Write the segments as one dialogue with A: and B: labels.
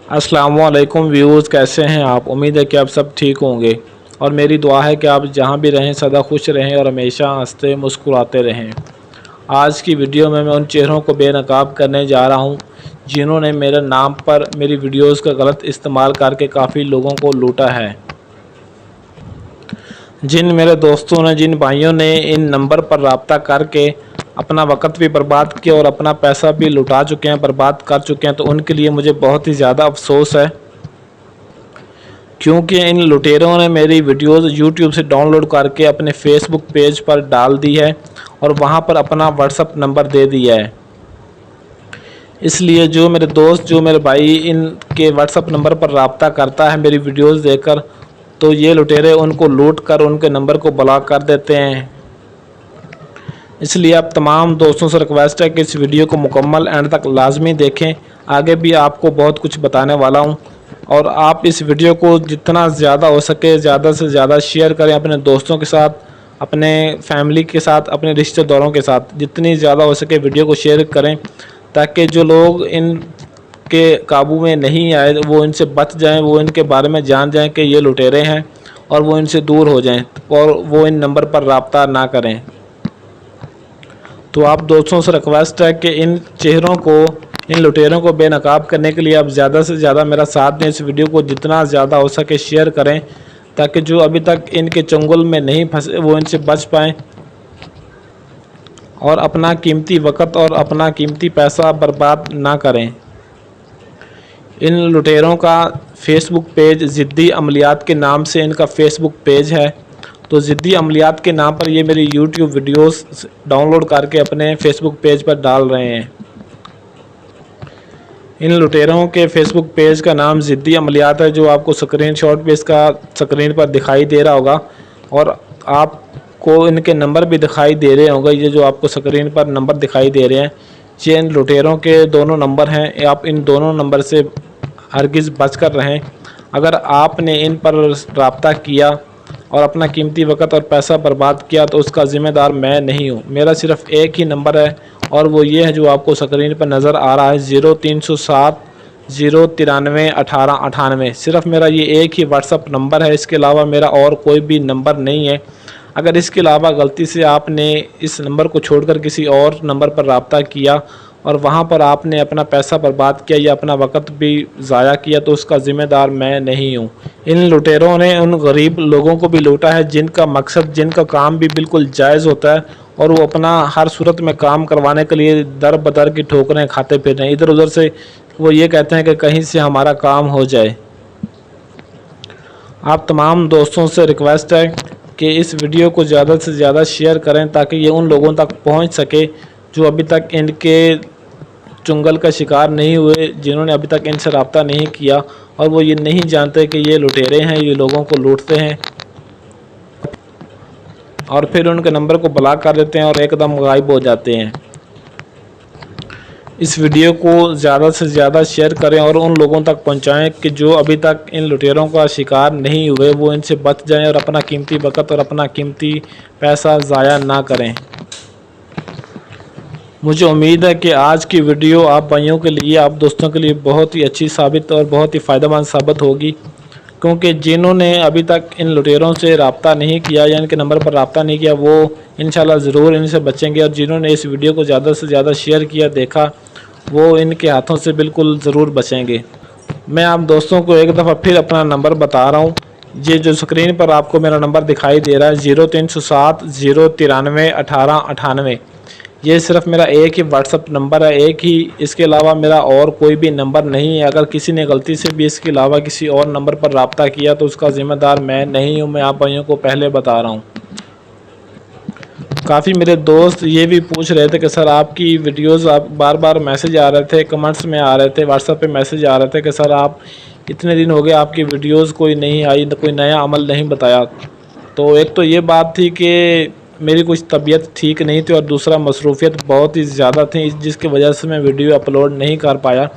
A: अस्सलाम वालेकुम व्यूज़, कैसे हैं आप। उम्मीद है कि आप सब ठीक होंगे और मेरी दुआ है कि आप जहां भी रहें सदा खुश रहें और हमेशा हंसते मुस्कुराते रहें। आज की वीडियो में मैं उन चेहरों को बेनकाब करने जा रहा हूं जिन्होंने मेरे नाम पर मेरी वीडियोस का गलत इस्तेमाल करके काफ़ी लोगों को लूटा है। जिन मेरे दोस्तों ने, जिन भाइयों ने इन नंबर पर रब्ता करके अपना वक्त भी बर्बाद किया और अपना पैसा भी लुटा चुके हैं, बर्बाद कर चुके हैं, तो उनके लिए मुझे बहुत ही ज़्यादा अफसोस है, क्योंकि इन लुटेरों ने मेरी वीडियोस यूट्यूब से डाउनलोड करके अपने फेसबुक पेज पर डाल दी है और वहां पर अपना व्हाट्सअप नंबर दे दिया है। इसलिए जो मेरे दोस्त, जो मेरे भाई इनके व्हाट्सअप नंबर पर रब्ता करता है मेरी वीडियोस देखकर, तो ये लुटेरे उनको लूट कर उनके नंबर को ब्लॉक कर देते हैं। इसलिए आप तमाम दोस्तों से रिक्वेस्ट है कि इस वीडियो को मुकम्मल एंड तक लाजमी देखें। आगे भी आपको बहुत कुछ बताने वाला हूं और आप इस वीडियो को जितना ज़्यादा हो सके ज़्यादा से ज़्यादा शेयर करें अपने दोस्तों के साथ, अपने फैमिली के साथ, अपने रिश्तेदारों के साथ। जितनी ज़्यादा हो सके वीडियो को शेयर करें ताकि जो लोग इनके काबू में नहीं आए वो इनसे बच जाएं, वो इनके बारे में जान जाएं कि ये लुटेरे हैं और वो इनसे दूर हो जाएं और वो इन नंबर पर रब्ता ना करें। तो आप दोस्तों से रिक्वेस्ट है कि इन चेहरों को, इन लुटेरों को बेनकाब करने के लिए आप ज़्यादा से ज़्यादा मेरा साथ दें। इस वीडियो को जितना ज़्यादा हो सके शेयर करें ताकि जो अभी तक इनके चंगुल में नहीं फंसे वो इनसे बच पाएँ और अपना कीमती वक्त और अपना कीमती पैसा बर्बाद ना करें। इन लुटेरों का फेसबुक पेज ज़िद्दी अमलियात के नाम से इनका फेसबुक पेज है। तो ज़िद्दी अमलियात के नाम पर ये मेरी यूट्यूब वीडियोस डाउनलोड करके अपने फेसबुक पेज पर डाल रहे हैं। इन लुटेरों के फेसबुक पेज का नाम ज़िद्दी अमलियात है, जो आपको स्क्रीनशॉट पे इसका स्क्रीन पर दिखाई दे रहा होगा और आपको इनके नंबर भी दिखाई दे रहे होंगे। ये जो आपको स्क्रीन पर नंबर दिखाई दे रहे हैं ये इन लुटेरों के दोनों नंबर हैं। आप इन दोनों नंबर से हरगिज़ बच कर रहें। अगर आपने इन पर रब्ता किया और अपना कीमती वक्त और पैसा बर्बाद किया तो उसका ज़िम्मेदार मैं नहीं हूँ। मेरा सिर्फ एक ही नंबर है और वो ये है जो आपको स्क्रीन पर नज़र आ रहा है, 0307 093 18 98। सिर्फ मेरा ये एक ही व्हाट्सअप नंबर है, इसके अलावा मेरा और कोई भी नंबर नहीं है। अगर इसके अलावा गलती से आपने इस नंबर को छोड़कर किसी और नंबर पर रब्ता किया और वहाँ पर आपने अपना पैसा बर्बाद किया या अपना वक्त भी ज़ाया किया तो उसका ज़िम्मेदार मैं नहीं हूँ। इन लुटेरों ने उन गरीब लोगों को भी लूटा है जिनका मकसद, जिनका काम भी बिल्कुल जायज़ होता है और वो अपना हर सूरत में काम करवाने के लिए दर बदर की ठोकरें खाते फिर रहे हैं। इधर उधर से वो ये कहते हैं कि कहीं से हमारा काम हो जाए। आप तमाम दोस्तों से रिक्वेस्ट है कि इस वीडियो को ज़्यादा से ज़्यादा शेयर करें ताकि ये उन लोगों तक पहुंच सके जो अभी तक इनके चुंगल का शिकार नहीं हुए, जिन्होंने अभी तक इनसे रब्ता नहीं किया और वो ये नहीं जानते कि ये लुटेरे हैं, ये लोगों को लूटते हैं और फिर उनके नंबर को ब्लॉक कर देते हैं और एकदम गायब हो जाते हैं। इस वीडियो को ज़्यादा से ज़्यादा शेयर करें और उन लोगों तक पहुंचाएं कि जो अभी तक इन लुटेरों का शिकार नहीं हुए वो इनसे बच जाएं और अपना कीमती वक्त और अपना कीमती पैसा ज़ाया ना करें। मुझे उम्मीद है कि आज की वीडियो आप भाइयों के लिए, आप दोस्तों के लिए बहुत ही अच्छी साबित और बहुत ही फ़ायदेमंद साबित होगी, क्योंकि जिन्होंने अभी तक इन लुटेरों से रब्ता नहीं किया या इनके नंबर पर रब्ता नहीं किया वो इंशाल्लाह ज़रूर इनसे बचेंगे और जिन्होंने इस वीडियो को ज़्यादा से ज़्यादा शेयर किया, देखा, वो इनके हाथों से बिल्कुल ज़रूर बचेंगे। मैं आप दोस्तों को एक दफ़ा फिर अपना नंबर बता रहा हूँ। ये जो स्क्रीन पर आपको मेरा नंबर दिखाई दे रहा है 0307 093 18 98, ये सिर्फ मेरा एक ही व्हाट्सअप नंबर है, एक ही। इसके अलावा मेरा और कोई भी नंबर नहीं है। अगर किसी ने गलती से भी इसके अलावा किसी और नंबर पर रब्ता किया तो उसका ज़िम्मेदार मैं नहीं हूँ। मैं आप भाइयों को पहले बता रहा हूँ। काफ़ी मेरे दोस्त ये भी पूछ रहे थे कि सर आपकी वीडियोस, आप बार बार मैसेज आ रहे थे, कमेंट्स में आ रहे थे, व्हाट्सएप पे मैसेज आ रहे थे कि सर आप इतने दिन हो गए आपकी वीडियोस कोई नहीं आई, कोई नया अमल नहीं बताया। तो एक तो ये बात थी कि मेरी कुछ तबीयत ठीक नहीं थी और दूसरा मसरूफियत बहुत ही ज़्यादा थी, जिसकी वजह से मैं वीडियो अपलोड नहीं कर पाया।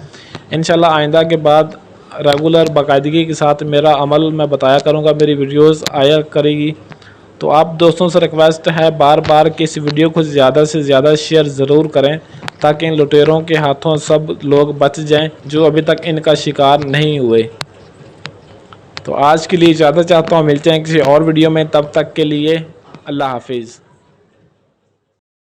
A: इंशाल्लाह आइंदा के बाद रेगुलर बाकायदगी के साथ मेरा अमल मैं बताया करूँगा, मेरी वीडियोज़ आया करेगी تو آپ دوستوں سے ریکویسٹ ہے بار بار کہ اس ویڈیو کو زیادہ سے زیادہ شیئر ضرور کریں تاکہ ان لٹیروں کے ہاتھوں سب لوگ بچ جائیں جو ابھی تک ان کا شکار نہیں ہوئے۔ تو آج کے لیے اجازت چاہتا ہوں، ملتے ہیں کسی اور ویڈیو میں، تب تک کے لیے اللہ حافظ۔